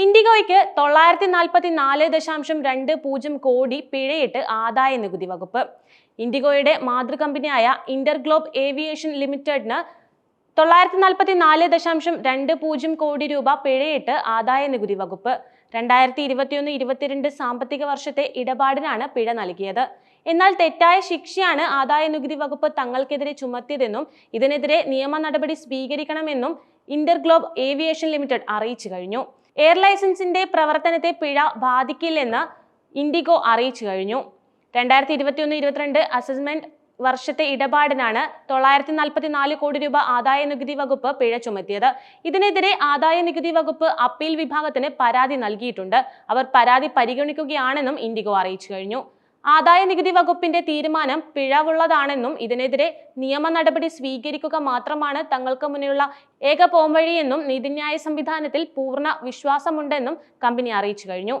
ഇൻഡിഗോയ്ക്ക് 944.20 കോടി പിഴയിട്ട് ആദായ നികുതി വകുപ്പ്. ഇൻഡിഗോയുടെ മാതൃകമ്പനിയായ ഇന്റർഗ്ലോബ് ഏവിയേഷൻ ലിമിറ്റഡിന് 944.20 കോടി രൂപ പിഴയിട്ട് ആദായ നികുതി വകുപ്പ്. 2021-22 സാമ്പത്തിക വർഷത്തെ ഇടപാടിനാണ് പിഴ നൽകിയത്. എന്നാൽ തെറ്റായ ശിക്ഷയാണ് ആദായ നികുതി വകുപ്പ് തങ്ങൾക്കെതിരെ ചുമത്തിയതെന്നും ഇതിനെതിരെ നിയമ നടപടി സ്വീകരിക്കണമെന്നും ഇന്റർഗ്ലോബ് ഏവിയേഷൻ ലിമിറ്റഡ് അറിയിച്ചു കഴിഞ്ഞു. എയർ ലൈസൻസിന്റെ പ്രവർത്തനത്തെ പിഴ ബാധിക്കില്ലെന്ന് ഇൻഡിഗോ അറിയിച്ചു കഴിഞ്ഞു. 2021-22 അസസ്മെന്റ് വർഷത്തെ ഇടപാടിനാണ് 944 കോടി രൂപ ആദായ നികുതി വകുപ്പ് പിഴ ചുമത്തിയത്. ഇതിനെതിരെ ആദായ നികുതി വകുപ്പ് അപ്പീൽ വിഭാഗത്തിന് പരാതി നൽകിയിട്ടുണ്ട്. അവർ പരാതി പരിഗണിക്കുകയാണെന്നും ഇൻഡിഗോ അറിയിച്ചു കഴിഞ്ഞു. ആദായ നികുതി വകുപ്പിന്റെ തീരുമാനം പിഴവുള്ളതാണെന്നും ഇതിനെതിരെ നിയമ നടപടി സ്വീകരിക്കുക മാത്രമാണ് തങ്ങൾക്ക് മുന്നിലുള്ള ഏക പോംവഴിയെന്നും നീതിന്യായ സംവിധാനത്തിൽ പൂർണ്ണ വിശ്വാസമുണ്ടെന്നും കമ്പനി അറിയിച്ചു കഴിഞ്ഞു.